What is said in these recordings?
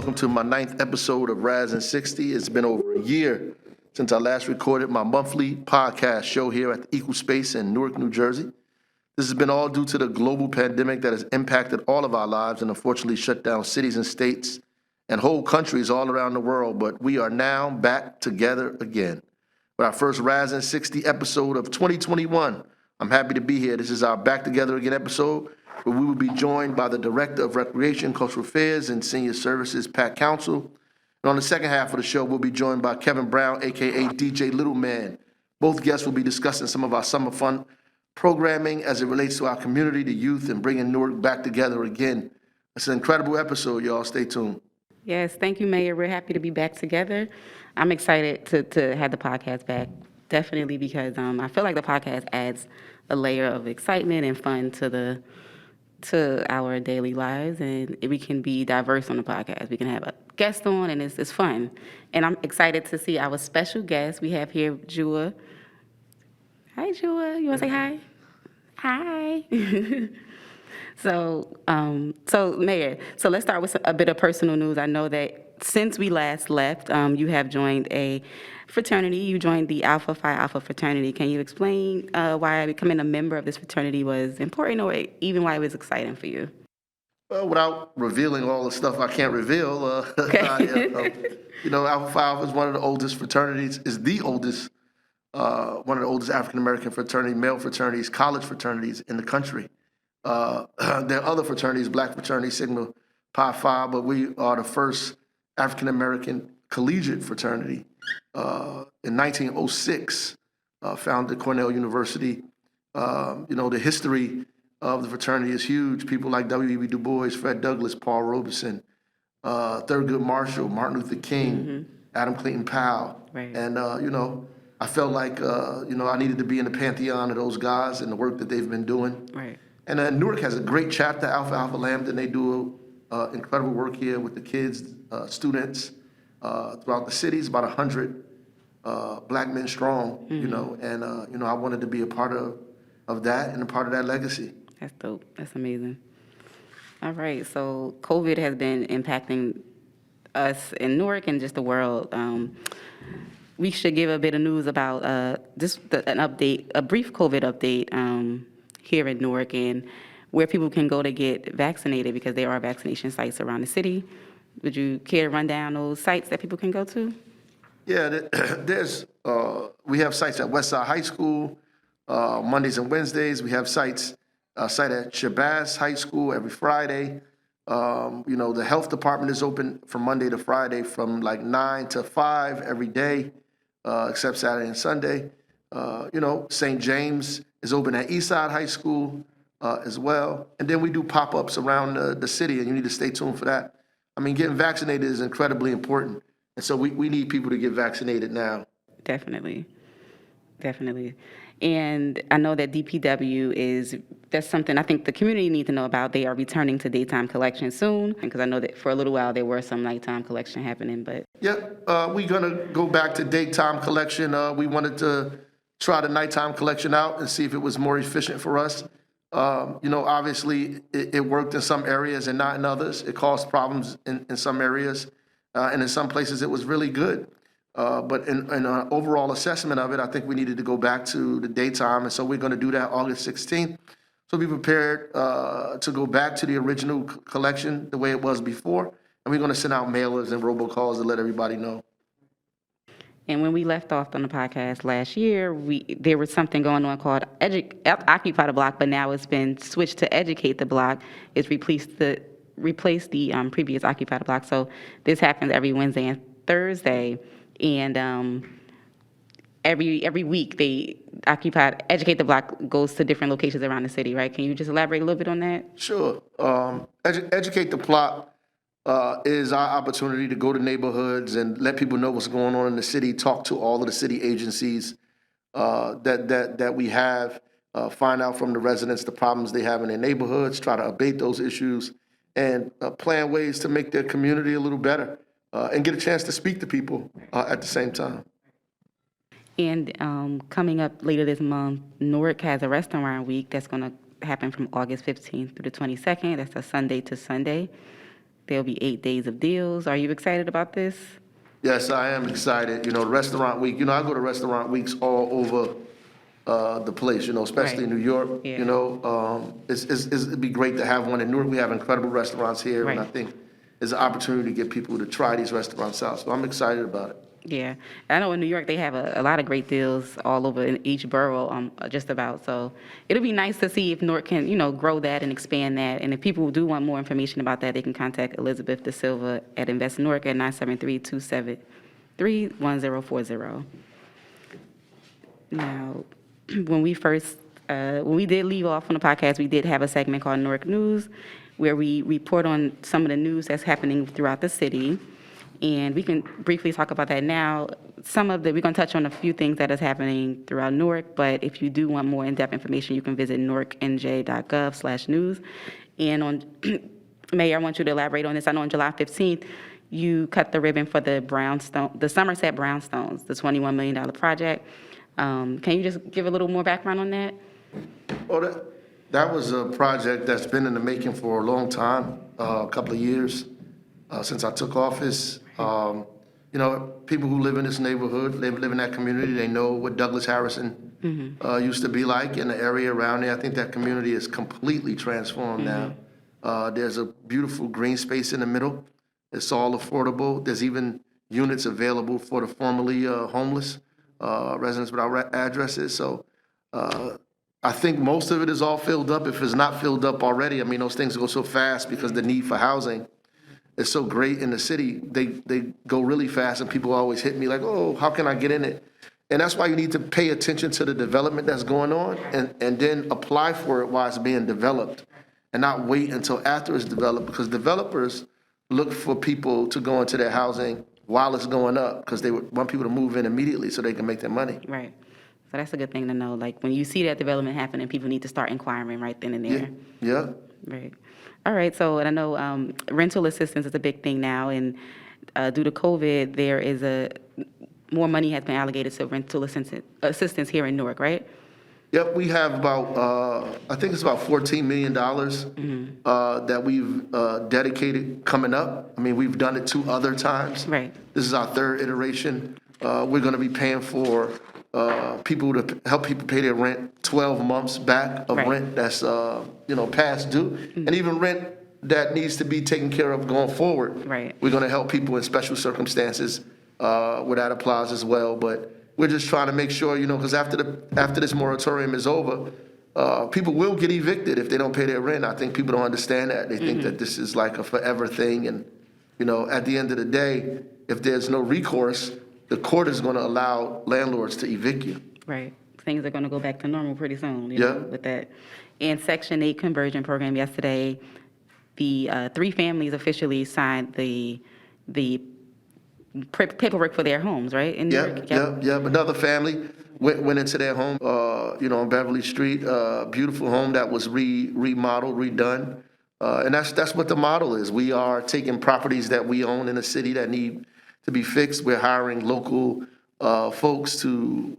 welcome to my 9th episode of Ras In 60. It's been over a year since I last recorded my monthly podcast show here at the Equal Space in Newark, New Jersey. This has been all due to the global pandemic that has impacted all of our lives and unfortunately shut down cities and states and whole countries all around the world. But we are now back together again with our first Ras In 60 episode of 2021. I'm happy to be here. This is our Back Together Again episode, where we will be joined by the Director of Recreation, Cultural Affairs, and Senior Services, Pat Council. And on the second half of the show, we'll be joined by Kevin Brown, a.k.a. DJ Little Man. Both guests will be discussing some of our summer fun programming as it relates to our community, the youth, and bringing Newark back together again. It's an incredible episode, y'all. Stay tuned. Yes, thank you, Mayor. We're happy to be back together. I'm excited to have the podcast back, definitely, because I feel like the podcast adds a layer of excitement and fun to our daily lives, and we can be diverse on the podcast. We can have a guest on, and it's fun. And I'm excited to see our special guest. We have here Jua. Hi, Jua. You want to say hi? Hi. So Mayor, so let's start with a bit of personal news. I know that since we last left, you have joined a fraternity. You joined the Alpha Phi Alpha fraternity. Can you explain why becoming a member of this fraternity was important, or even why it was exciting for you? Well, without revealing all the stuff I can't reveal, Okay. Alpha Phi Alpha is one of the oldest fraternities, is the oldest, one of the oldest African-American fraternity, male fraternities, college fraternities in the country. There are other fraternities, Black fraternity, Sigma Pi Phi, but we are the first African-American collegiate fraternity. In 1906, founded Cornell University. The history of the fraternity is huge. People like W.E.B. Du Bois, Fred Douglass, Paul Robeson, Thurgood Marshall, Martin Luther King, Adam Clayton Powell. Right. And, I felt like, I needed to be in the pantheon of those guys and the work that they've been doing. Right. And Newark has a great chapter, Alpha Alpha Lambda, and they do incredible work here with the kids, students throughout the city. It's about 100 Black men strong, and I wanted to be a part of that and a part of that legacy. That's dope. That's amazing. All right. So COVID has been impacting us in Newark and just the world. We should give a bit of news about an update, a brief COVID update here in Newark, and where people can go to get vaccinated, because there are vaccination sites around the city. Would you care to run down those sites that people can go to? Yeah, we have sites at Westside High School, Mondays and Wednesdays. We have site at Shabazz High School every Friday. The health department is open from Monday to Friday from like 9 to 5 every day, except Saturday and Sunday. St. James is open at Eastside High School as well. And then we do pop-ups around the city, and you need to stay tuned for that. I mean, getting vaccinated is incredibly important. And so we need people to get vaccinated now. Definitely. And I know that that's something I think the community needs to know about. They are returning to daytime collection soon, because I know that for a little while there were some nighttime collection happening, but. Yep, we're gonna go back to daytime collection. We wanted to try the nighttime collection out and see if it was more efficient for us. Obviously it worked in some areas and not in others. It caused problems in some areas, and in some places it was really good. But in an overall assessment of it, I think we needed to go back to the daytime, and so we're going to do that August 16th. So be prepared to go back to the original collection the way it was before, and we're going to send out mailers and robocalls to let everybody know. And when we left off on the podcast last year, there was something going on called Occupy the Block, but now it's been switched to Educate the Block. It's replaced the previous Occupy the Block. So this happens every Wednesday and Thursday, and every week Educate the Block goes to different locations around the city, right? Can you just elaborate a little bit on that? Sure. Educate the Block is our opportunity to go to neighborhoods and let people know what's going on in the city, talk to all of the city agencies that we have, find out from the residents the problems they have in their neighborhoods, try to abate those issues, and plan ways to make their community a little better, and get a chance to speak to people at the same time. And coming up later this month, Newark has a restaurant week that's going to happen from August 15th through the 22nd. That's a Sunday to Sunday. There'll be 8 days of deals. Are you excited about this? Yes, I am excited. Restaurant week, I go to restaurant weeks all over the place, especially in Right. New York. Yeah. It'd be great to have one in Newark. We have incredible restaurants here, and I Right. think it's an opportunity to get people to try these restaurants out. So I'm excited about it. Yeah, I know in New York they have a lot of great deals all over in each borough, just about. So it'll be nice to see if Newark can, grow that and expand that. And if people do want more information about that, they can contact Elizabeth Da Silva at Invest Newark at 973-273-1040. Now, when we did leave off on the podcast, we did have a segment called Newark News, where we report on some of the news that's happening throughout the city. And we can briefly talk about that now. We're going to touch on a few things that is happening throughout Newark, but if you do want more in-depth information, you can visit newarknj.gov/news. And Mayor, I want you to elaborate on this. I know on July 15th, you cut the ribbon for the Somerset Brownstones, the $21 million project. Can you just give a little more background on that? Well, that was a project that's been in the making for a long time, a couple of years since I took office. People who live in this neighborhood, live in that community, they know what Douglas Harrison used to be like in the area around there. I think that community is completely transformed now. There's a beautiful green space in the middle. It's all affordable. There's even units available for the formerly homeless residents without addresses. So I think most of it is all filled up. If it's not filled up already, those things go so fast because the need for housing is so great in the city. They go really fast, and people always hit me like, oh, how can I get in it? And that's why you need to pay attention to the development that's going on and then apply for it while it's being developed and not wait until after it's developed, because developers look for people to go into their housing while it's going up because they want people to move in immediately so they can make their money. Right. So that's a good thing to know. Like when you see that development happening, people need to start inquiring right then and there. Yeah. Right. All right. So, and I know rental assistance is a big thing now, and due to COVID, there is more money has been allocated to rental assistance here in Newark, right? Yep, we have about, I think it's about $14 million that we've dedicated coming up. We've done it 2 other times. Right. This is our 3rd iteration. We're going to be paying for people to help people pay their rent 12 months back of rent that's, past due, and even rent that needs to be taken care of going forward. Right. We're going to help people in special circumstances where that applies as well. But we're just trying to make sure, because after this moratorium is over, people will get evicted if they don't pay their rent. I think people don't understand that. They think that this is like a forever thing. And, at the end of the day, if there's no recourse, the court is going to allow landlords to evict you. Right. Things are going to go back to normal pretty soon, with that. And Section 8 conversion program yesterday, the 3 families officially signed the paperwork for their homes, right? In New York? Yep. Another family went into their home, on Beverly Street, beautiful home that was remodeled, redone. And that's what the model is. We are taking properties that we own in the city that need to be fixed. We're hiring local folks to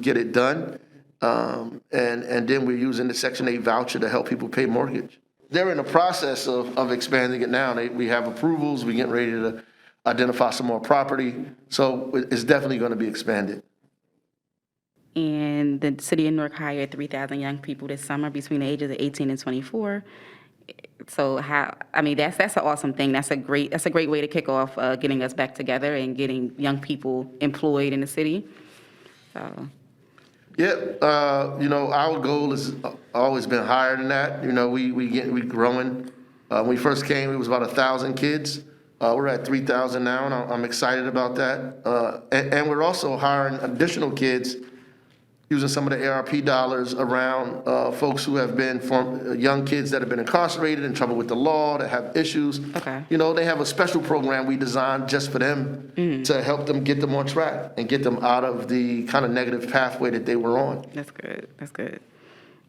get it done. And then we're using the Section 8 voucher to help people pay mortgage. They're in the process of expanding it now. We have approvals. We're getting ready to identify some more property. So it's definitely going to be expanded. And the city of Newark hired 3,000 young people this summer between the ages of 18 and 24. So that's an awesome thing. That's a great way to kick off getting us back together and getting young people employed in the city. So. Yeah, our goal has always been higher than that. We growing. When we first came, it was about 1,000 kids. We're at 3,000 now, and I'm excited about that. And we're also hiring additional kids using some of the ARP dollars around folks who have been young kids that have been incarcerated, in trouble with the law, that have issues. Okay. They have a special program we designed just for them to help them get them on track and get them out of the kind of negative pathway that they were on. That's good.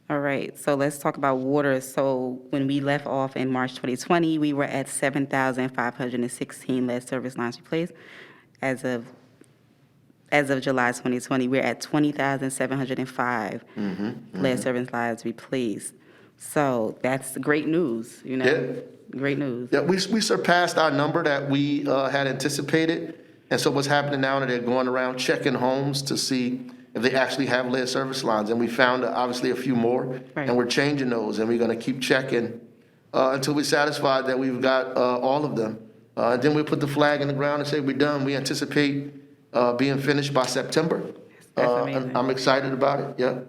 All right, so let's talk about water. So when we left off in March 2020, we were at 7,516 lead service lines replaced. As of July 2020, we're at 20,705 lead service lines replaced. So that's great news, Yeah, Great news. Yeah, we surpassed our number that we had anticipated. And so what's happening now is they're going around checking homes to see if they actually have lead service lines. And we found obviously a few more, Right. and we're changing those. And we're going to keep checking until we're satisfied that we've got all of them. And then we put the flag in the ground and say we're done. We anticipate being finished by September. That's And amazing. I'm excited about it, yeah.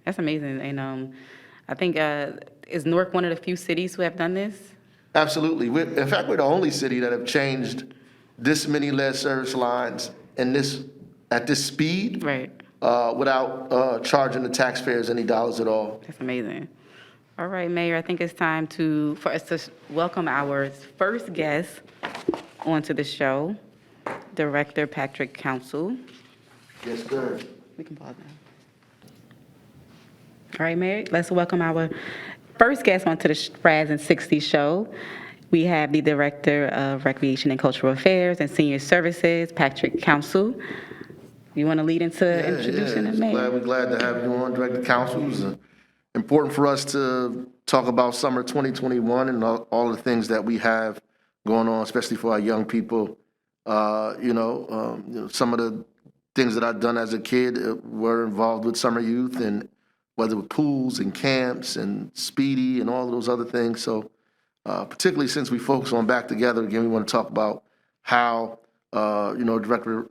That's amazing. And I think, is Newark one of the few cities who have done this? Absolutely. In fact, we're the only city that have changed this many lead service lines at this speed Right. without charging the taxpayers any dollars at all. That's amazing. All right, Mayor, I think it's time for us to welcome our first guest onto the show, Director Patrick Council. Yes, sir. We can pause now. All right, Mayor, let's welcome our first guest onto the Ras In 60 show. We have the Director of Recreation and Cultural Affairs and Senior Services, Patrick Council. You want to lead into introducing the Mayor? We're glad to have you on, Director Council. It's important for us to talk about summer 2021 and all the things that we have going on, especially for our young people. Some of the things that I've done as a kid were involved with summer youth, and whether with pools and camps and Speedy and all of those other things. So particularly since we focus on Back Together, again, we want to talk about how, Director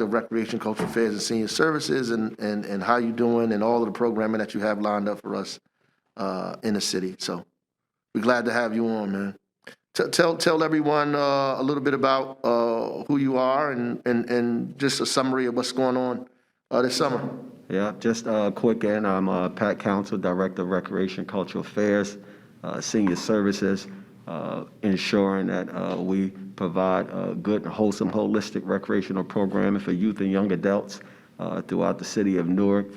of Recreation, Cultural Affairs, and Senior Services, and how you doing, and all of the programming that you have lined up for us in the city. So we're glad to have you on, man. Tell everyone a little bit about who you are and just a summary of what's going on this summer. Yeah, just quick in, I'm Pat Council, Director of Recreation, Cultural Affairs, Senior Services, ensuring that we provide good, wholesome, holistic recreational programming for youth and young adults throughout the city of Newark.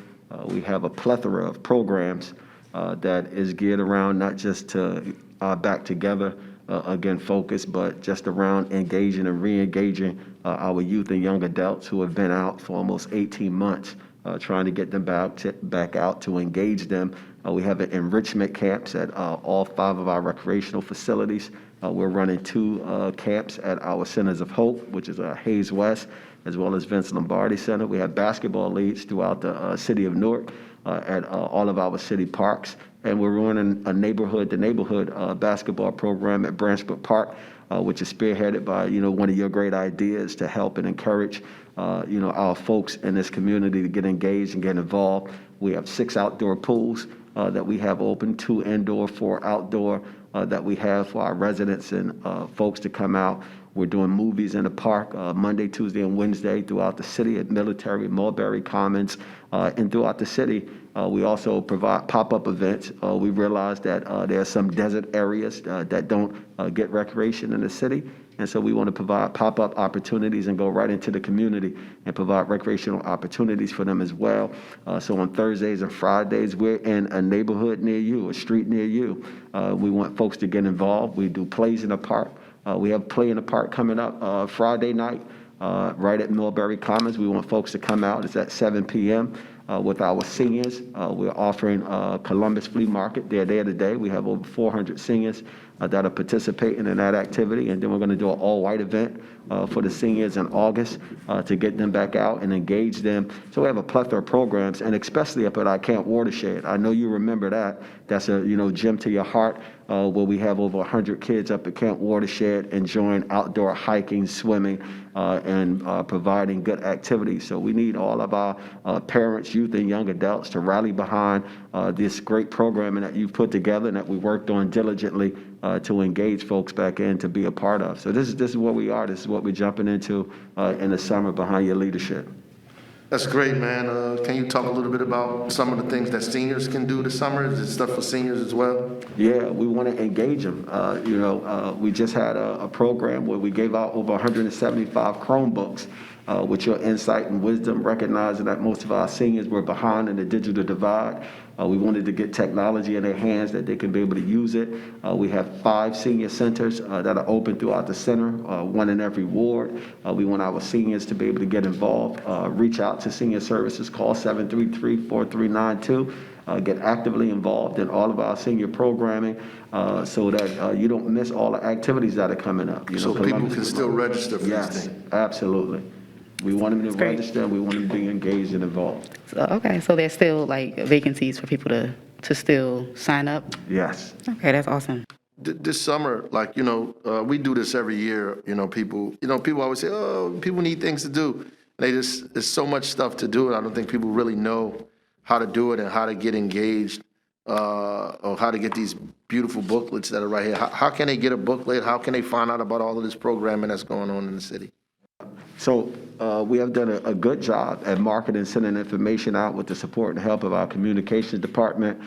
We have a plethora of programs that is geared around not just to Back Together, again, focus, but just around engaging and re-engaging our youth and young adults who have been out for almost 18 months. Trying to get them back out to engage them. We have enrichment camps at all 5 of our recreational facilities. We're running 2 camps at our Centers of Hope, which is Hayes West, as well as Vince Lombardi Center. We have basketball leagues throughout the city of Newark at all of our city parks. And we're running a neighborhood-to-neighborhood basketball program at Branchbrook Park, which is spearheaded by, one of your great ideas to help and encourage our folks in this community to get engaged and get involved. We have 6 outdoor pools that we have open, 2 indoor, 4 outdoor that we have for our residents and folks to come out. We're doing movies in the park Monday, Tuesday, and Wednesday throughout the city at Military, Mulberry Commons, and throughout the city. We also provide pop-up events. We realize that there are some desert areas that don't get recreation in the city. And so we want to provide pop-up opportunities and go right into the community and provide recreational opportunities for them as well. So on Thursdays and Fridays, we're in a neighborhood near you, a street near you. We want folks to get involved. We do plays in the park. We have Play in the Park coming up Friday night right at Mulberry Commons. We want folks to come out. It's at 7 p.m. With our seniors. We're offering Columbus Flea Market. They're there today. We have over 400 seniors that are participating in that activity. And then we're going to do an all-white event for the seniors in August to get them back out and engage them. So we have a plethora of programs, and especially up at our Camp Watershed. I know you remember that. That's a gem to your heart, where we have over 100 kids up at Camp Watershed enjoying outdoor hiking, swimming, and providing good activities. So we need all of our parents, youth, and young adults to rally behind this great programming that you've put together and that we worked on diligently to engage folks back in to be a part of. So this is where we are. This is what we're jumping into in the summer behind your leadership. That's great, man. Can you talk a little bit about some of the things that seniors can do this summer? Is it stuff for seniors as well? Yeah, we want to engage them. We just had a program where we gave out over 175 Chromebooks with your insight and wisdom, recognizing that most of our seniors were behind in the digital divide. We wanted to get technology in their hands that they can be able to use it. We have 5 senior centers that are open throughout the center, 1 in every ward. We want our seniors to be able to get involved. Reach out to Senior Services, call 733-4392. get actively involved in all of our senior programming so that you don't miss all the activities that are coming up. You know, So people Columbus can is- still register for these Yes, things? absolutely. We want them to That's great. register, we want them to be engaged and involved. So, okay, so there's still like vacancies for people to still sign up? Yes. Okay, that's awesome. This summer, like, we do this every year, people always say, oh, people need things to do. There's so much stuff to do, and I don't think people really know how to do it and how to get engaged, or how to get these beautiful booklets that are right here. How can they get a booklet? How can they find out about all of this programming that's going on in the city? So we have done a good job at marketing and sending information out with the support and help of our communications department.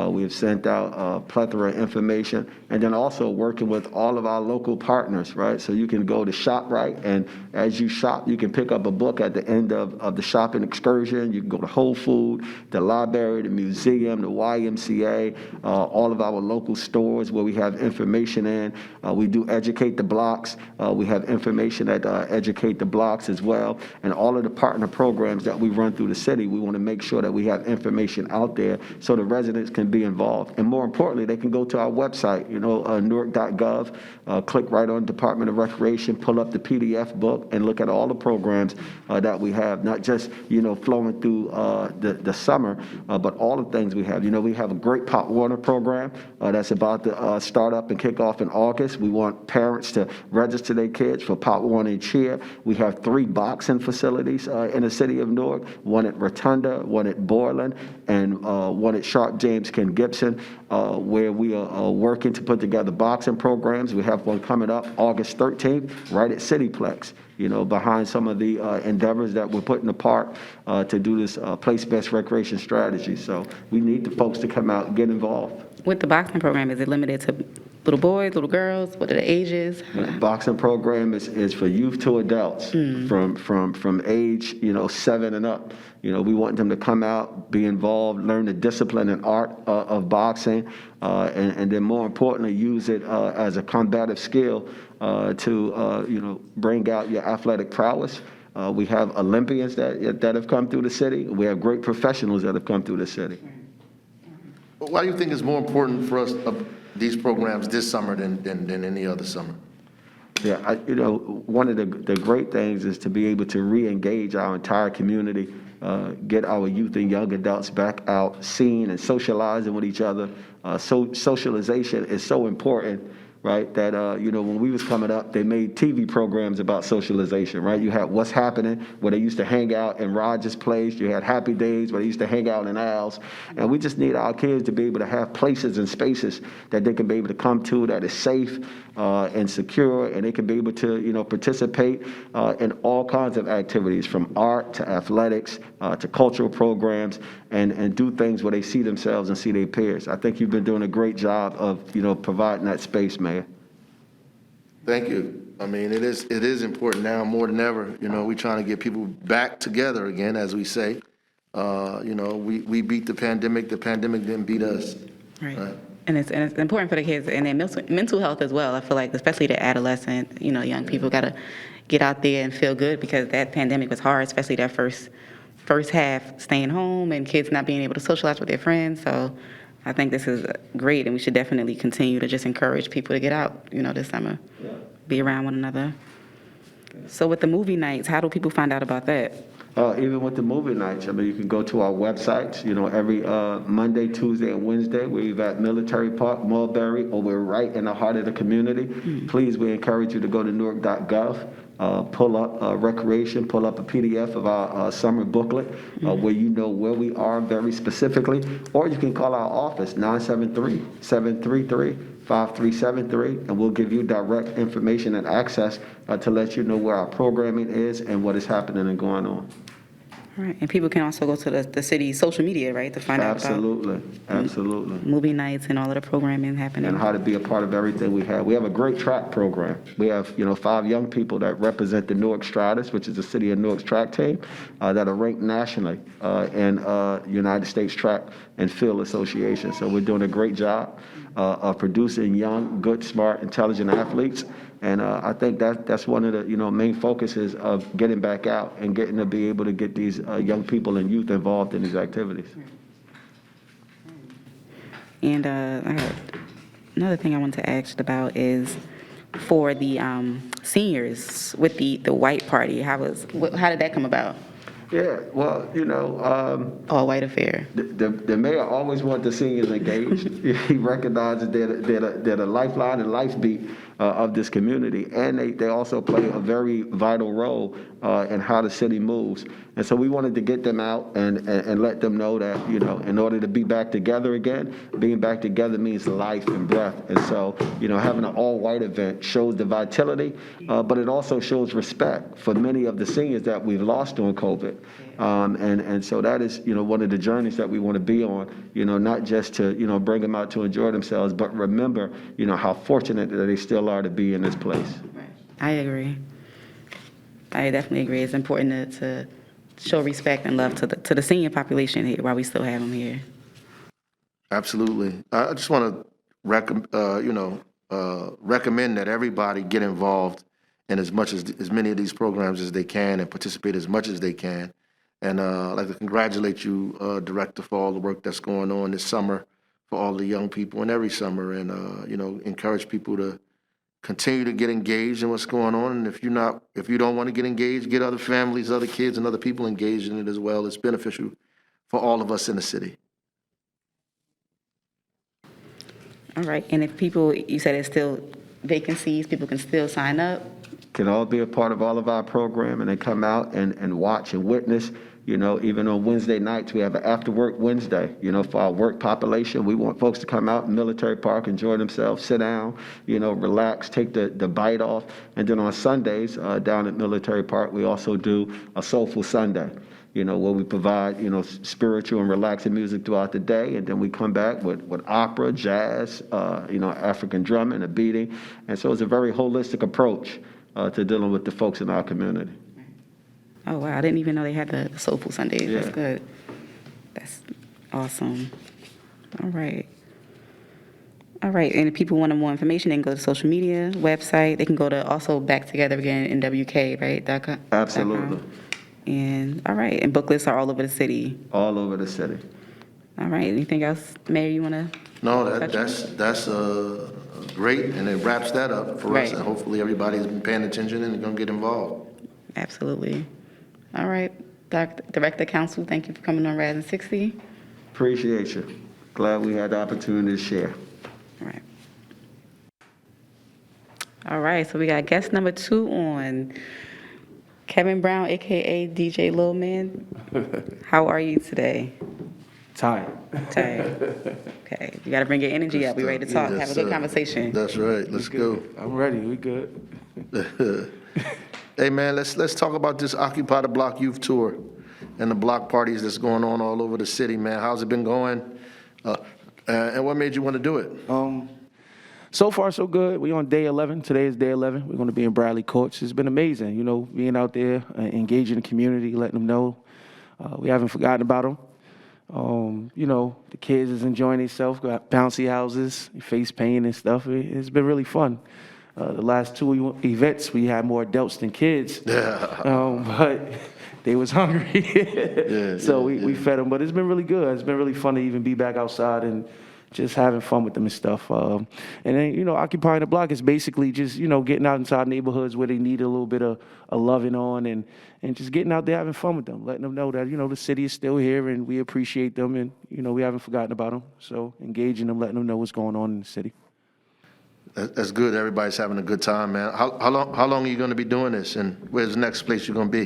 We have sent out a plethora of information, and then also working with all of our local partners, right? So you can go to ShopRite, and as you shop, you can pick up a book at the end of the shopping excursion. You can go to Whole Food, the library, the museum, the YMCA, all of our local stores where we have information in. We do Educate the Blocks. We have information at Educate the Blocks as well. And all of the partner programs that we run through the city, we want to make sure that we have information out there so the residents can be involved. And more importantly, they can go to our website, newark.gov, click right on Department of Recreation, pull up the PDF book, and look at all the programs that we have, not just, flowing through the summer, but all the things we have. We have a great Pop Warner program that's about to start up and kick off in August. We want parents to register their kids for Pop Warner and Cheer. We have 3 boxing facilities in the city of Newark, one at Rotunda, one at Borland, and one at Sharp James Ken Gibson, where we are working to put together boxing programs. We have one coming up August 13th, right at CityPlex, behind some of the endeavors that we're putting apart to do this place-based recreation strategy. So we need the folks to come out and get involved. With the boxing program, is it limited to little boys, little girls? What are the ages? The boxing program is for youth to adults from age 7 and up. We want them to come out, be involved, learn the discipline and art of boxing, and then more importantly, use it as a combative skill to bring out your athletic prowess. We have Olympians that have come through the city. We have great professionals that have come through the city. Why do you think it's more important for us, these programs this summer than any other summer? Yeah, one of the great things is to be able to re-engage our entire community, get our youth and young adults back out, seeing and socializing with each other. Socialization is so important, right? That, when we was coming up, they made TV programs about socialization, right? You had What's Happening, where they used to hang out in Rogers Place. You had Happy Days, where they used to hang out in Al's. And we just need our kids to be able to have places and spaces that they can be able to come to that is safe and secure, and they can be able to, participate in all kinds of activities, from art to athletics to cultural programs, and do things where they see themselves and see their peers. I think you've been doing a great job of, providing that space, Mayor. Thank you. I mean, it is important now more than ever. We're trying to get people back together again, as we say. We beat the pandemic. The pandemic didn't beat us. Right. And it's important for the kids and their mental health as well. I feel like, especially the adolescent, young people got to get out there and feel good, because that pandemic was hard, especially that first half, staying home and kids not being able to socialize with their friends. So I think this is great, and we should definitely continue to just encourage people to get out, this summer, be around one another. So with the movie nights, how do people find out about that? Even with the movie nights, you can go to our websites, every Monday, Tuesday, and Wednesday. We're at Military Park, Mulberry, or we're right in the heart of the community. Please, we encourage you to go to newark.gov, pull up recreation, pull up a PDF of our summer booklet where you know where we are very specifically, or you can call our office, 973-733-5373, and we'll give you direct information and access to let you know where our programming is and what is happening and going on. All right, and people can also go to the city's social media, right, to find out about Absolutely. movie nights and all of the programming happening. And how to be a part of everything we have. We have a great track program. We have, 5 young people that represent the Newark Stratus, which is the city of Newark's track team, that are ranked nationally in United States Track and Field Association. So we're doing a great job of producing young, good, smart, intelligent athletes. And I think that's one of the main focuses of getting back out and getting to be able to get these young people and youth involved in these activities. And I had another thing I wanted to ask about is for the seniors with the white party. How did that come about? Yeah, well, All white affair. the mayor always wanted the seniors engaged. He recognizes they're the lifeline and lifebeat of this community, and they also play a very vital role in how the city moves. And so we wanted to get them out and let them know that, in order to be back together again, being back together means life and breath. And so, having an all-white event shows the vitality, but it also shows respect for many of the seniors that we've lost during COVID. And so that is, one of the journeys that we want to be on, not just to, bring them out to enjoy themselves, but remember, how fortunate that they still are to be in this place. I agree. I definitely agree. It's important to show respect and love to the senior population here while we still have them here. Absolutely. I just want to recommend that everybody get involved in as many of these programs as they can and participate as much as they can. And I'd like to congratulate you, Director, for all the work that's going on this summer for all the young people and every summer, and encourage people to continue to get engaged in what's going on. And if you don't want to get engaged, get other families, other kids, and other people engaged in it as well. It's beneficial for all of us in the city. All right. And if people, you said it's still vacancies, people can still sign up. Can all be a part of all of our program, and they come out and watch and witness. Even on Wednesday nights, we have an after work Wednesday, for our work population. We want folks to come out in Military Park, enjoy themselves, sit down, relax, take the bite off. And then on Sundays, down at Military Park, we also do a Soulful Sunday, where we provide, spiritual and relaxing music throughout the day. And then we come back with opera, jazz, African drumming, and beating. And so it's a very holistic approach to dealing with the folks in our community. Oh, wow. I didn't even know they had the Soulful Sundays. Yeah. That's good. That's awesome. All right. All right. And if people want more information, they can go to social media, website. They can go to also Back Together Again in WK, right? .com. Absolutely. And all right. And booklets are all over the city. All over the city. All right. Anything else, Mayor, you want to? No, that's great, and it wraps that up for us. Right. And hopefully everybody's been paying attention and going to get involved. Absolutely. All right. Director Council, thank you for coming on Ras In 60. Appreciate you. Glad we had the opportunity to share. All right. All right, so we got guest number 2 on, Kevin Brown, AKA DJ Lil Man. How are you today? Tired. Tired. Okay, you got to bring your energy up. We ready to talk, Yes, have a good sir. conversation. That's right. Let's go. I'm ready. We good. Hey, man, let's talk about this Occupy the Block Youth Tour and the block parties that's going on all over the city, man. How's it been going? And what made you want to do it? So far, so good. We on day 11. Today is day 11. We're going to be in Bradley Courts. It's been amazing, being out there, engaging the community, letting them know we haven't forgotten about them. The kids is enjoying themselves, got bouncy houses, face paint and stuff. It's been really fun. The last 2 events, we had more adults than kids, but they was hungry. So we fed them, but it's been really good. It's been really fun to even be back outside and just having fun with them and stuff. And then, occupying the block is basically just, getting out inside neighborhoods where they need a little bit of loving on and just getting out there having fun with them, letting them know that, the city is still here and we appreciate them and, we haven't forgotten about them. So engaging them, letting them know what's going on in the city. That's good. Everybody's having a good time, man. How long are you going to be doing this, and where's the next place you're going to be?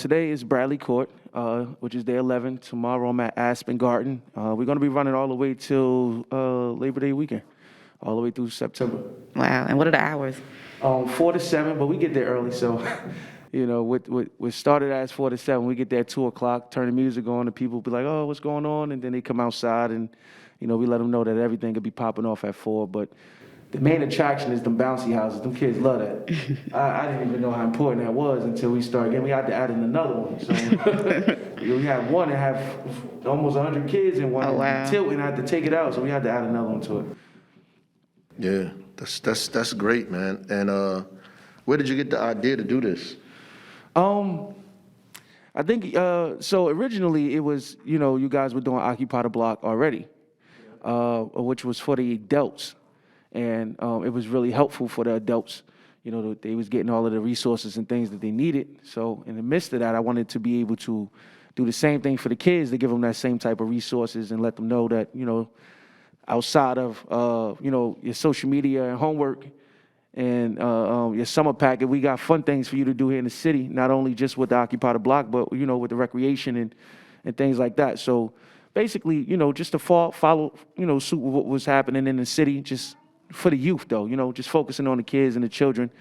Today is Bradley Court, which is day 11. Tomorrow I'm at Aspen Garden. We're going to be running all the way till Labor Day weekend, all the way through September. Wow, and what are the hours? 4 to 7, but we get there early, so we started as 4 to 7. We get there at 2 o'clock, turn the music on, and people be like, "Oh, what's going on?" And then they come outside, and we let them know that everything could be popping off at 4, but. The main attraction is them bouncy houses. Them kids love that. I didn't even know how important that was until we started getting. We had to add in another one. So we had one that had almost 100 kids in one. Oh, wow. Tilt and I had to take it out, so we had to add another one to it. Yeah, that's great, man. And where did you get the idea to do this? I think so. Originally, it was you guys were doing Occupy the Block already. which was for the adults. And it was really helpful for the adults. You know, they was getting all of the resources and things that they needed. So in the midst of that, I wanted to be able to do the same thing for the kids, to give them that same type of resources and let them know that, you know, outside of, you know, your social media and homework and your summer packet, we got fun things for you to do here in the city, not only just with the Occupy the Block, but, you know, with the recreation and things like that. So basically, you know, just to follow, you know, suit with what was happening in the city, just for the youth, though, you know, just focusing on the kids and the children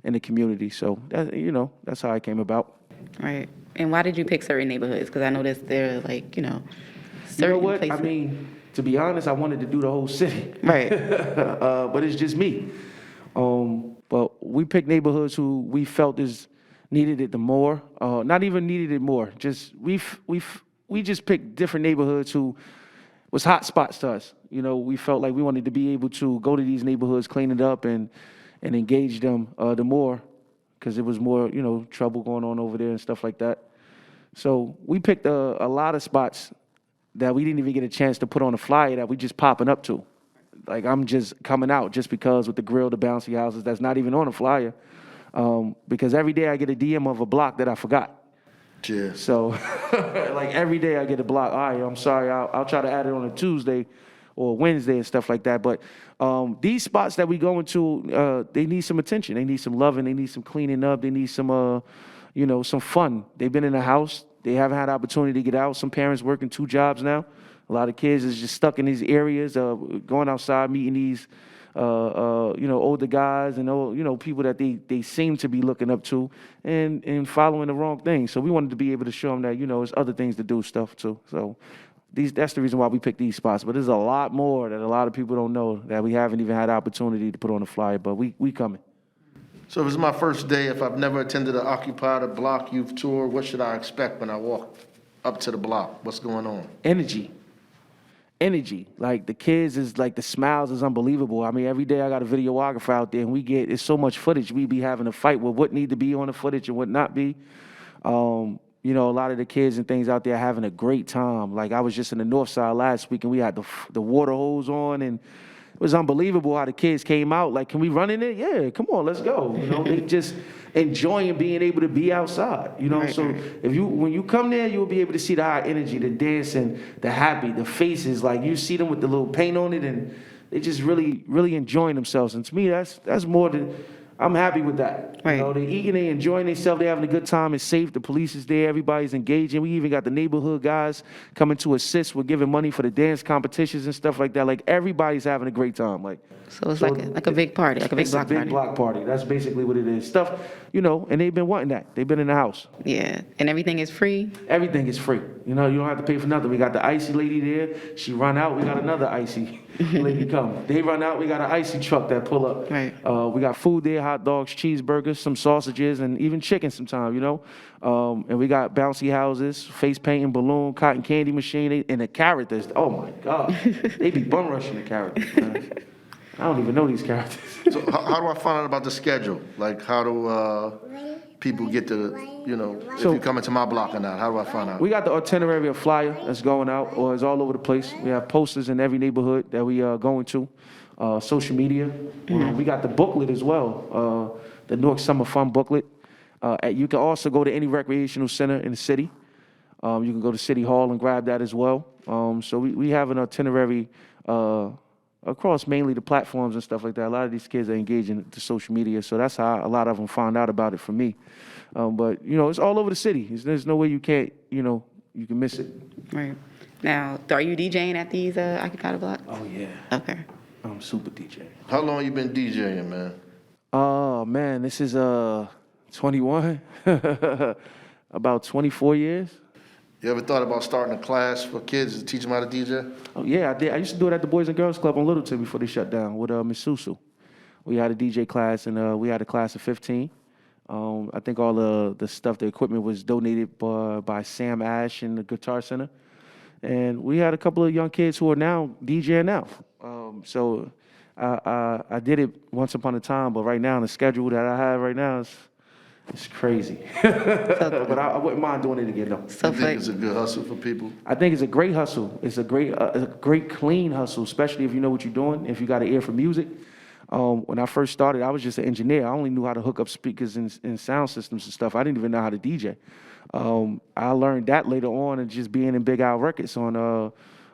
in the community. So, that, you know, that's how I came about. Right. And why did you pick certain neighborhoods? Because I noticed there are, like, you know, You certain know what? places. I mean, to be honest, I wanted to do the whole city. Right. But it's just me. But we picked neighborhoods who we felt needed it the more. Not even needed it more. Just we just picked different neighborhoods who was hot spots to us. You know, we felt like we wanted to be able to go to these neighborhoods, clean it up, and engage them the more, because there was more, you know, trouble going on over there and stuff like that. So we picked a lot of spots that we didn't even get a chance to put on a flyer that we just popping up to. Like, I'm just coming out just because with the grill, the bouncy houses, that's not even on a flyer. Because every day I get a DM of a block that I forgot. Yeah. So, like, every day I get a block. All right, I'm sorry, I'll try to add it on a Tuesday or Wednesday and stuff like that. But these spots that we go into, they need some attention. They need some loving. They need some cleaning up. They need some, you know, some fun. They've been in the house. They haven't had opportunity to get out. Some parents working 2 jobs now. A lot of kids is just stuck in these areas, going outside, meeting these, you know, older guys and, you know, people that they seem to be looking up to and following the wrong things. So we wanted to be able to show them that, you know, there's other things to do stuff too. So that's the reason why we picked these spots. But there's a lot more that a lot of people don't know that we haven't even had opportunity to put on the flyer, but we coming. So if it's my first day, if I've never attended an Occupy the Block youth tour, what should I expect when I walk up to the block? What's going on? Energy. Like, the kids is like, the smiles is unbelievable. I mean, every day I got a videographer out there and it's so much footage. We be having a fight with what need to be on the footage and what not be. You know, a lot of the kids and things out there having a great time. Like, I was just in the North Side last week and we had the water hose on, and it was unbelievable how the kids came out. Like, can we run in it? Yeah, come on, let's go. You know, they just enjoying being able to be outside. You know, so when you come there, you'll be able to see the high energy, the dancing, the happy, the faces. Like, you see them with the little paint on it, and they just really, really enjoying themselves. And to me, that's more than. I'm happy with that. Right. You know, they eating, they enjoying themselves, they having a good time. It's safe. The police is there. Everybody's engaging. We even got the neighborhood guys coming to assist. We're giving money for the dance competitions and stuff like that. Like, everybody's having a great time. Like, So it's like a big party, like a big it's block a big party. block party. That's basically what it is. Stuff, you know, and they've been wanting that. They've been in the house. Yeah. And everything is free. Everything is free. You know, you don't have to pay for nothing. We got the icy lady there. She run out. We got another icy lady come. They run out. We got an icy truck that pull up. Right. We got food there, hot dogs, cheeseburgers, some sausages, and even chicken sometimes, you know. And we got bouncy houses, face painting, balloon, cotton candy machine, and the characters. Oh, my God. They be bum rushing the characters, man. I don't even know these characters. So how do I find out about the schedule? Like, how do people get to, you know, if So- you come into my block or not? How do I find out? We got the itinerary of flyer that's going out, or it's all over the place. We have posters in every neighborhood that we are going to. Social media. We got the booklet as well, the Newark Summer Fun booklet. You can also go to any recreational center in the city. You can go to City Hall and grab that as well. So we have an itinerary across mainly the platforms and stuff like that. A lot of these kids are engaging to social media, so that's how a lot of them found out about it from me. But, you know, it's all over the city. There's no way you can't, you know, you can miss it. Right. Now, are you DJing at these Occupy the Block? Oh, yeah. Okay. I'm super DJ. How long you been DJing, man? Oh, man, this is 21, about 24 years. You ever thought about starting a class for kids to teach them how to DJ? Oh, yeah, I did. I used to do it at the Boys and Girls Club on Littleton before they shut down with Miss Susu. We had a DJ class, and we had a class of 15. I think all the stuff, the equipment was donated by Sam Ash and the Guitar Center. And we had a couple of young kids who are now DJing now. So I did it once upon a time, but right now, the schedule that I have right now is It's crazy. But I wouldn't mind doing it again, though. So I for, think it's a good hustle for people. I think it's a great hustle. It's a great clean hustle, especially if you know what you're doing, if you got an ear for music. When I first started, I was just an engineer. I only knew how to hook up speakers and sound systems and stuff. I didn't even know how to DJ. I learned that later on and just being in Big Al Records on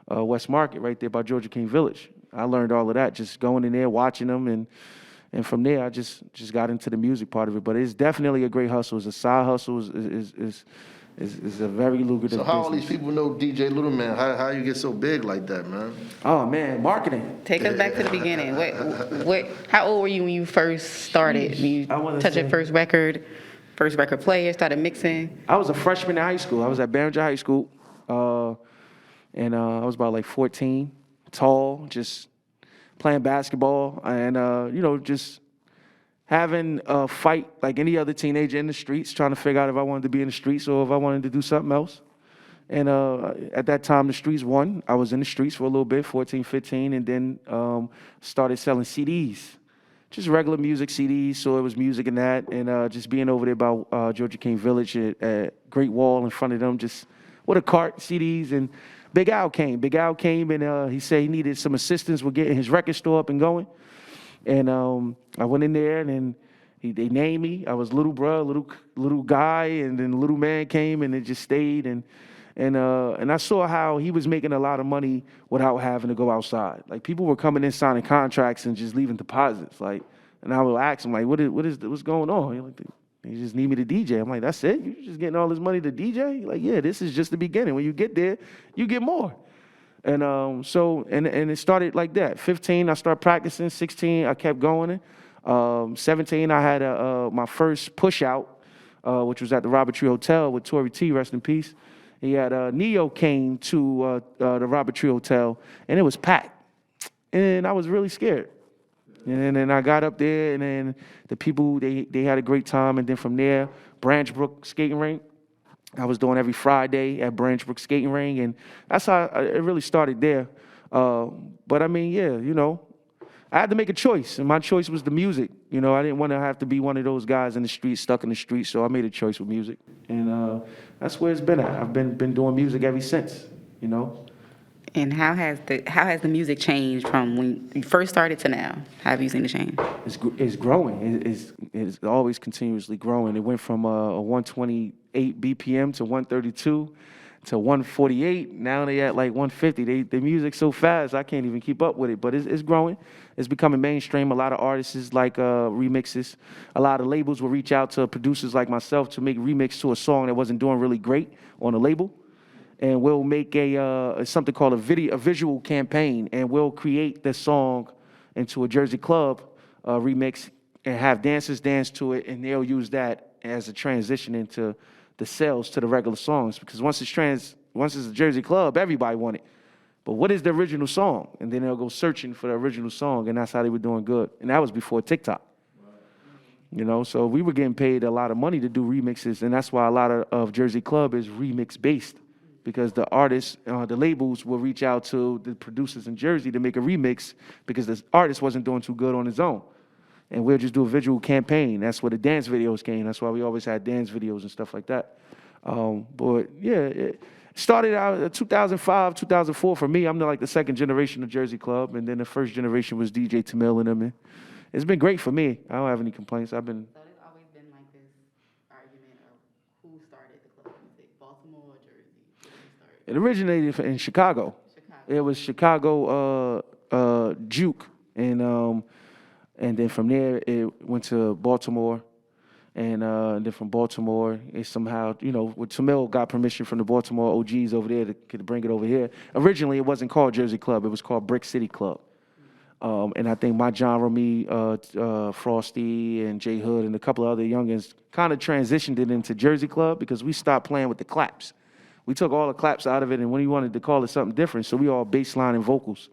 West Market right there by Georgia King Village. I learned all of that just going in there, watching them, and from there I just got into the music part of it. But it's definitely a great hustle. It's a side hustle. Is a very lucrative So how all business. these people know DJ Little Man? How you get so big like that, man? Oh man, marketing. take us back to the beginning. How old were you when you first started? When you I wanna touched your say- first record player, started mixing? I was a freshman in high school. I was at Barringer High School, and I was about like 14, tall, just playing basketball, and just having a fight like any other teenager in the streets, trying to figure out if I wanted to be in the streets or if I wanted to do something else. And at that time, the streets won. I was in the streets for a little bit, 14, 15, and then started selling CDs, just regular music CDs. So it was music and that, and just being over there by Georgia King Village at Great Wall in front of them, just with a cart, CDs. And Big Al came. Big Al came, and he said he needed some assistance with getting his record store up and going. And I went in there, and then they named me. I was little bruh, little guy, and then little man came, and it just stayed. And I saw how he was making a lot of money without having to go outside. Like people were coming in signing contracts and just leaving deposits. Like, and I would ask him like, what's going on? He like, they just need me to DJ. I'm like, that's it? You just getting all this money to DJ? He like, yeah, this is just the beginning. When you get there, you get more. And and it started like that. 15, I started practicing. 16, I kept going. 17, I had my first push out, which was at the Robert Tree Hotel with Tory T, rest in peace. He had Neo came to the Robert Tree Hotel, and it was packed. And I was really scared. And then I got up there, and then the people, they had a great time. And then from there, Branch Brook Skating Rink. I was doing every Friday at Branch Brook Skating Ring, and that's how it really started there. But I mean, yeah, I had to make a choice, and my choice was the music. I didn't want to have to be one of those guys in the street, stuck in the street, so I made a choice with music. And that's where it's been at. I've been doing music ever since, And how has the music changed from when you first started to now? How have you seen the change? It's growing. It's always continuously growing. It went from a 128 BPM to 132 to 148. Now they at like 150. The music's so fast, I can't even keep up with it. But it's growing. It's becoming mainstream. A lot of artists like remixes. A lot of labels will reach out to producers like myself to make remix to a song that wasn't doing really great on a label. And we'll make something called a visual campaign, and we'll create the song into a Jersey Club remix and have dancers dance to it, and they'll use that as a transition into the sales to the regular songs. Because once it's a Jersey Club, everybody want it. But what is the original song? And then they'll go searching for the original song, and that's how they were doing good. And that was before TikTok. So we were getting paid a lot of money to do remixes, and that's why a lot of Jersey Club is remix based. Because the artists, the labels will reach out to the producers in Jersey to make a remix because the artist wasn't doing too good on his own. And we'll just do a visual campaign. That's where the dance videos came. That's why we always had dance videos and stuff like that. But yeah, it started out 2005, 2004 for me. I'm like the second generation of Jersey Club. And then the first generation was DJ Tamil and them. And it's been great for me. I don't have any complaints. So there's always been like this argument of who started the club music, Baltimore or Jersey? It originated in Chicago. It was Chicago Juke, and then from there it went to Baltimore, and then from Baltimore it somehow, with Tamil got permission from the Baltimore OGs over there to bring it over here. Originally it wasn't called Jersey Club; it was called Brick City Club. And I think my John Remy, Frosty, and Jay Hood, and a couple of other youngins kind of transitioned it into Jersey Club because we stopped playing with the claps. We took all the claps out of it, and when we wanted to call it something different, so we all bass line and vocals.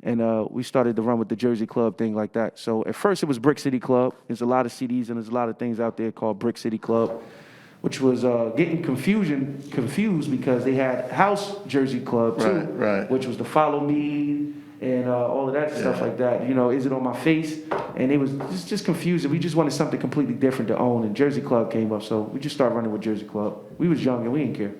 And we started to run with the Jersey Club thing like that. So at first it was Brick City Club. There's a lot of CDs and there's a lot of things out there called Brick City Club, which was getting confused because they had House Jersey Club too, Right. which was the Follow Me and all of that stuff like that. You know, is it on my face? And it was just confusing. We just wanted something completely different to own, and Jersey Club came up, so we just started running with Jersey Club. We was young and we didn't care.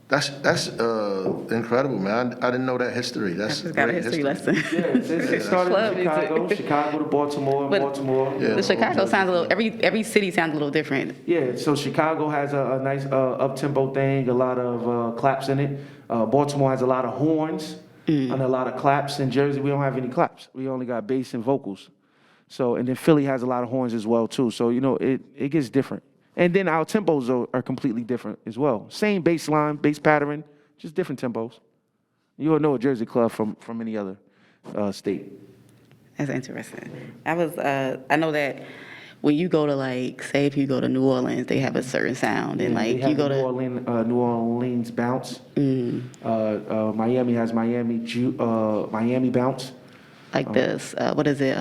That's incredible, man. I didn't know that history. That's Just got a great history lesson. Yeah, it started Club in music. Chicago to Baltimore, and But Baltimore. Yeah. The Chicago sounds a little. Every city sounds a little different. Yeah, so Chicago has a nice up-tempo thing, a lot of claps in it. Baltimore has a lot of horns and a lot of claps. In Jersey, we don't have any claps. We only got bass and vocals. So, and then Philly has a lot of horns as well, too. So, you know, it gets different. And then our tempos are completely different as well. Same bass line, bass pattern, just different tempos. You don't know a Jersey club from any other state. That's interesting. I know that when you go to, like, say if you go to New Orleans, they have a certain sound, and like They have you go the to New Orleans bounce. Miami has Miami bounce. like this. What is it?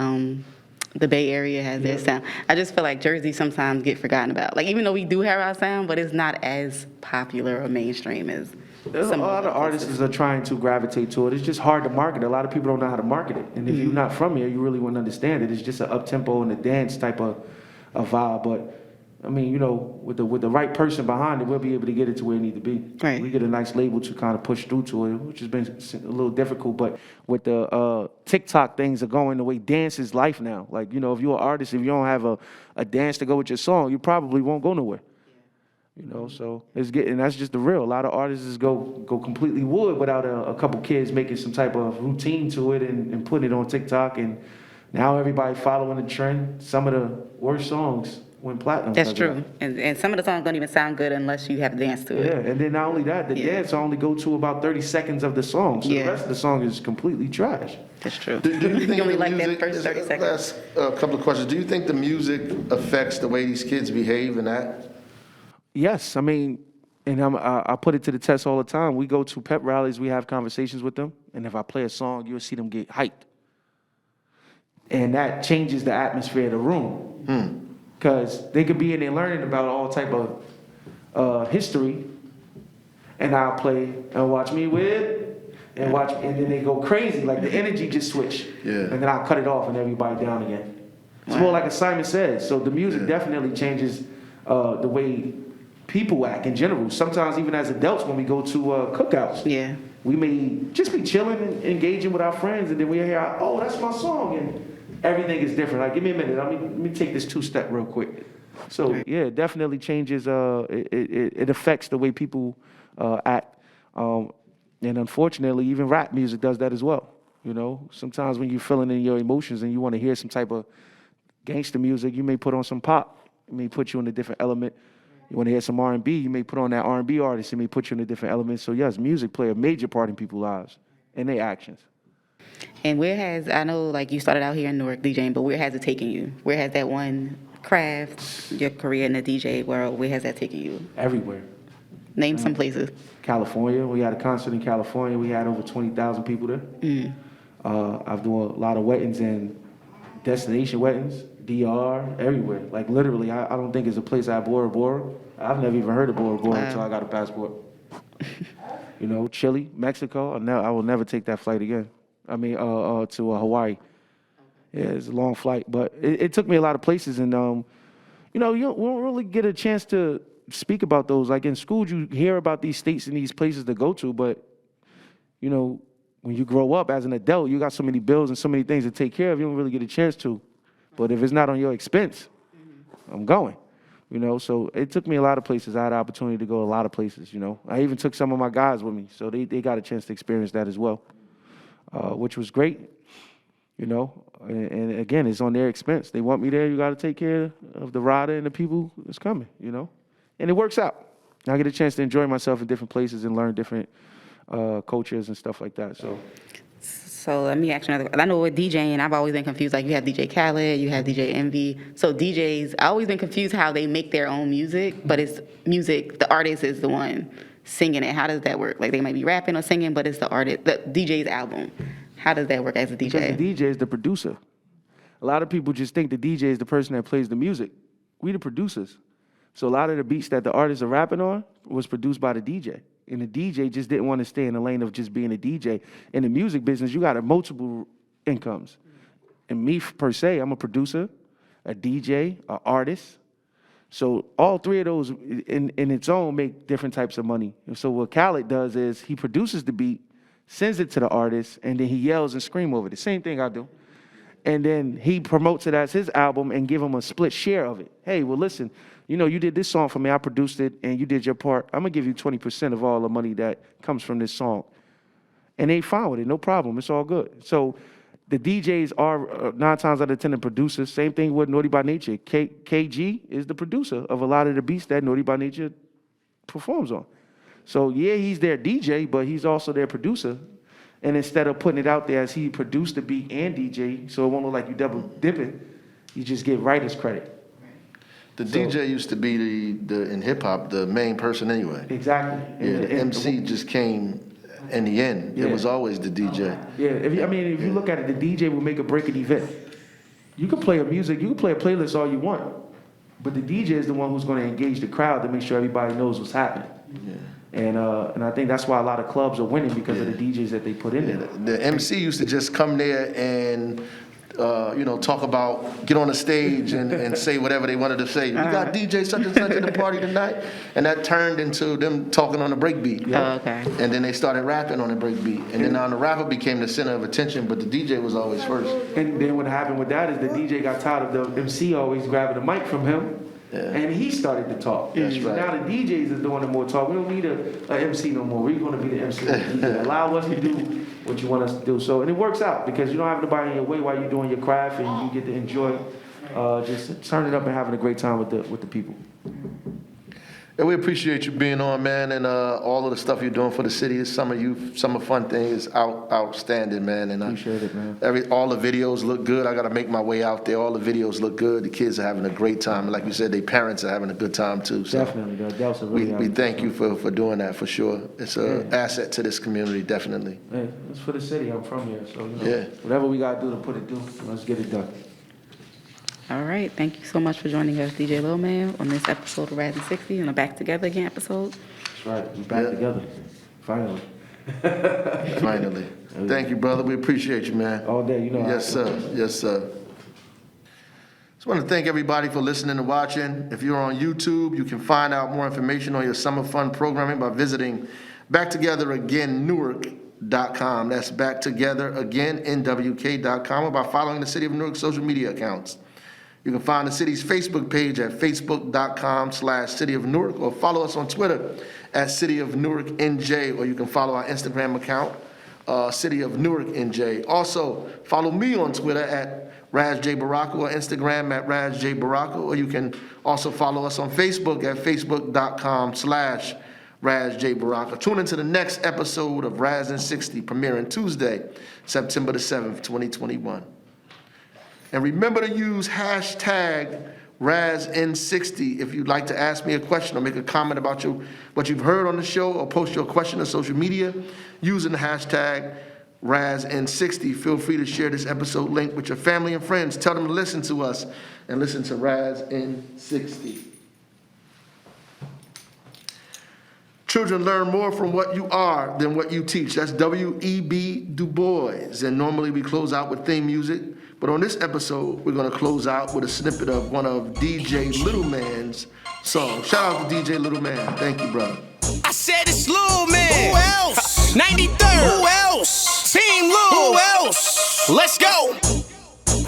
The Bay Area has their sound. I just feel like Jersey sometimes get forgotten about. Like even though we do have our sound, but it's not as popular or mainstream as There's a lot of artists are trying to gravitate to it. It's just hard to market. A lot of people don't know how to market it. And if you're not from here, you really wouldn't understand it. It's just an up-tempo and a dance type of vibe. But, I mean, you know, with the right person behind it, we'll be able to get it to where it needs to be. Right. We get a nice label to kind of push through to it, which has been a little difficult. But with the TikTok things are going the way dance is life now. Like, you know, if you're an artist, if you don't have a dance to go with your song, you probably won't go nowhere. You know, so that's just the real. A lot of artists go completely wood without a couple kids making some type of routine to it and putting it on TikTok, and now everybody following the trend. Some of the worst songs went platinum. That's true. And some of the songs don't even sound good unless you have to dance to it. Yeah, and then not only that, the dance only go to about 30 seconds of the song, so the Yeah. rest of the song is completely trash. That's true. Do you think only the like that music- first 30 seconds. Last couple of questions. Do you think the music affects the way these kids behave and act? Yes, I mean, and I put it to the test all the time. We go to pep rallies, we have conversations with them, and if I play a song, you'll see them get hyped. And that changes the atmosphere of the room. Because they could be in there learning about all type of history, and I'll play and watch me with, and then they go crazy, like the energy just switch. Yeah. And then I'll cut it off and everybody down again. It's more like a Simon Says. So the music definitely changes the way people act in general. Sometimes even as adults when we go to cookouts. Yeah. We may just be chilling and engaging with our friends, and then we hear, oh, that's my song, and everything is different. Like, give me a minute. Let me take this two-step real quick. So, yeah, it definitely changes. It affects the way people act. And unfortunately, even rap music does that as well. You know, sometimes when you're feeling in your emotions and you want to hear some type of gangster music, you may put on some pop. It may put you in a different element. You want to hear some R&B, you may put on that R&B artist. It may put you in a different element. So, yes, music play a major part in people's lives and their actions. And I know like you started out here in Newark DJing, but where has it taken you? Where has that one craft, your career in the DJ world, where has that taken you? Everywhere. Name some places. California, we had a concert in California. We had over 20,000 people there. I've done a lot of weddings and destination weddings, DR, everywhere. Like literally, I don't think it's a place at Bora Bora. I've never even heard of Bora Bora until I got a passport. You know, Chile, Mexico, I will never take that flight again. I mean, to Hawaii. Yeah, it's a long flight, but it took me a lot of places, and you know, you don't really get a chance to speak about those. Like in school, you hear about these states and these places to go to, but you know, when you grow up as an adult, you got so many bills and so many things to take care of, you don't really get a chance to. But if it's not on your expense, I'm going. You know, so it took me a lot of places. I had the opportunity to go a lot of places, you know. I even took some of my guys with me, so they got a chance to experience that as well, which was great, you know. And again, it's on their expense. They want me there. You got to take care of the rider and the people that's coming, you know. And it works out. I get a chance to enjoy myself in different places and learn different cultures and stuff like that, So let me ask you another. I know with DJing, I've always been confused. Like you have DJ Khaled, you have DJ Envy. So DJs, I always been confused how they make their own music, but it's music. The artist is the one singing it. How does that work? Like they might be rapping or singing, but it's the artist, the DJ's album. How does that work as a DJ? Because the DJ is the producer. A lot of people just think the DJ is the person that plays the music. We the producers. So a lot of the beats that the artists are rapping on was produced by the DJ. And the DJ just didn't want to stay in the lane of just being a DJ. In the music business, you got multiple incomes. And me, per se, I'm a producer, a DJ, an artist. So all three of those in its own make different types of money. And so what Khaled does is he produces the beat, sends it to the artist, and then he yells and screams over it. The same thing I do. And then he promotes it as his album and give him a split share of it. Hey, well, listen, you know, you did this song for me, I produced it, and you did your part. I'm going to give you 20% of all the money that comes from this song. And they fine with it, no problem. It's all good. So the DJs are 9 times out of 10 the producers. Same thing with Naughty by Nature. KG is the producer of a lot of the beats that Naughty by Nature performs on. So, yeah, he's their DJ, but he's also their producer. And instead of putting it out there as he produced the beat and DJ, so it won't look like you double dipping, you just get writer's credit. The DJ used to be the in hip hop the main person anyway. Exactly. Yeah, the MC just came in the end. Yeah. It was always the DJ. Yeah, if you look at it, the DJ will make or break an event. You can play a playlist all you want, but the DJ is the one who's going to engage the crowd to make sure everybody knows what's happening. Yeah. And I think that's why a lot of clubs are winning because of the DJs that they put in there. The MC used to just come there and, talk about, get on the stage and say whatever they wanted to say. We got DJ such and such at the party tonight. And that turned into them talking on the break beat. Oh, okay. And then they started rapping on the break beat. And then now the rapper became the center of attention, but the DJ was always first. And then what happened with that is the DJ got tired of the MC always grabbing the mic from him. Yeah. And he started to talk. That's So right. now the DJs is doing the more talk. We don't need a MC no more. We're going to be the MC. Allow us to do what you want us to do. So, and it works out because you don't have nobody in your way while you're doing your craft, and you get to enjoy just turning up and having a great time with the people. And we appreciate you being on, man, and all of the stuff you're doing for the city. This summer fun thing is outstanding, man. And Appreciate it, man. all the videos look good. I got to make my way out there. All the videos look good. The kids are having a great time. And like we said, their parents are having a good time too. So Definitely, that was a really we thank you for doing that for sure. It's an asset to this community, definitely. Hey, it's for the city. I'm from here, so Yeah. whatever we gotta do to put it through, let's get it done. All right. Thank you so much for joining us, DJ Lil Man, on this episode of Ras In 60 and a Back Together Again episode. That's right. We're back together. Finally. Finally. Thank you, brother. We appreciate you, man. All day, Yes, sir. Yes, sir. Just want to thank everybody for listening and watching. If you're on YouTube, you can find out more information on your summer fun programming by visiting BackTogetherAgainNewark.com. That's BackTogetherAgainNWK.com, or by following the City of Newark social media accounts. You can find the city's Facebook page at facebook.com/City of Newark, or follow us on Twitter at City of Newark NJ, or you can follow our Instagram account, City of Newark NJ. Also, follow me on Twitter at Raz J. Baraka, or Instagram at Raz J. Baraka, or you can also follow us on Facebook at facebook.com/Raz J. Baraka. Tune into the next episode of Raz In 60, premiering Tuesday, September the 7th, 2021. And remember to use hashtag RazIn60 if you'd like to ask me a question or make a comment about what you've heard on the show, or post your question on social media using the hashtag RazIn60. Feel free to share this episode link with your family and friends. Tell them to listen to us and listen to Raz In 60. Children learn more from what you are than what you teach. That's W.E.B. Du Bois. And normally we close out with theme music. But on this episode, we're going to close out with a snippet of one of DJ Little Man's songs. Shout out to DJ Little Man. Thank you, brother. I said it's Lil Man. Who else? 93rd. Who else? Team Lil. Who else? Let's go.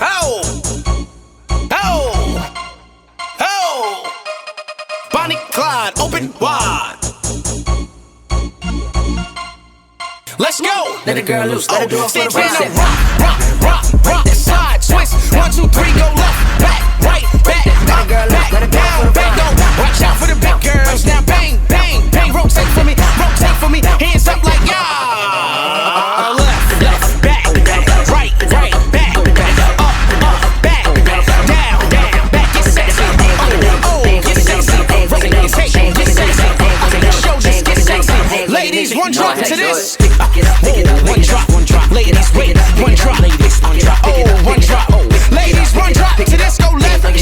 Oh. Oh. Oh. Bonnie Clyde, open wide. Let's go. Let a girl loose, let her do it for the Santana, rock. rock, slide, twist. 1, 2, 3, go left, back, right, back, Let a girl loose, let a girl down, for the back, go. Watch out for the big girls. Now bang, bang, bang, rotate for me, hands up like y'all. Left, back, right, back, up, back, down, back, get sexy. Oh, get sexy. Rotate, get sexy. Show just get sexy. Ladies, one drop to this. One drop, ladies, wait, one drop, oh, one drop, ladies, one drop to this, go left, right,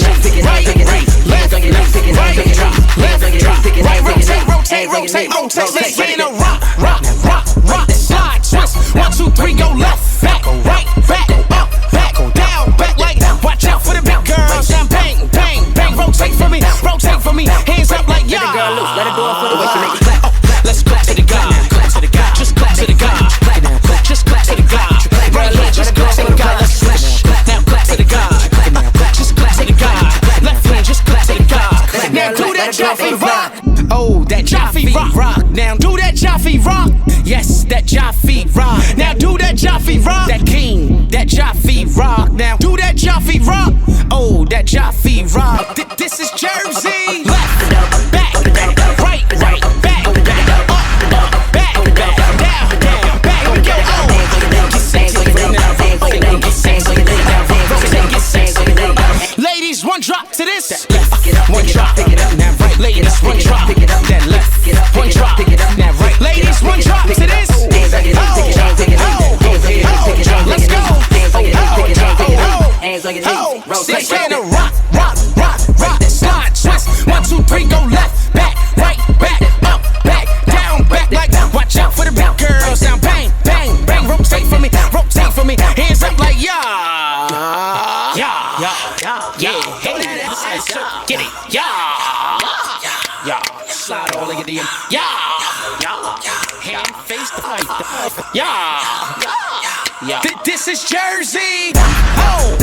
left, right, rotate, rotate, let's get no Now do that Jaffe rock. That king, that Jaffe rock. Now do that Jaffe rock. Oh, that Jaffe rock. This is Jersey. Left, back, right, back, up, back, down, back. Here we go. Get sexy now, get sexy now, get sexy. Ladies, one drop to this. One drop, now right. Ladies, one drop. That left, one drop. Now right. Ladies, one drop to this. Let's go. Six and a rock, slide, twist. 1, 2, 3, go left, back, right, back, up, back, down, back. Like watch out for the back girls. Now bang, bang, bang. Rotate for me, hands up like yeah. Get it, yeah. Slide all in your DM, yeah. Hand face to fight, yeah. This is Jersey. Oh.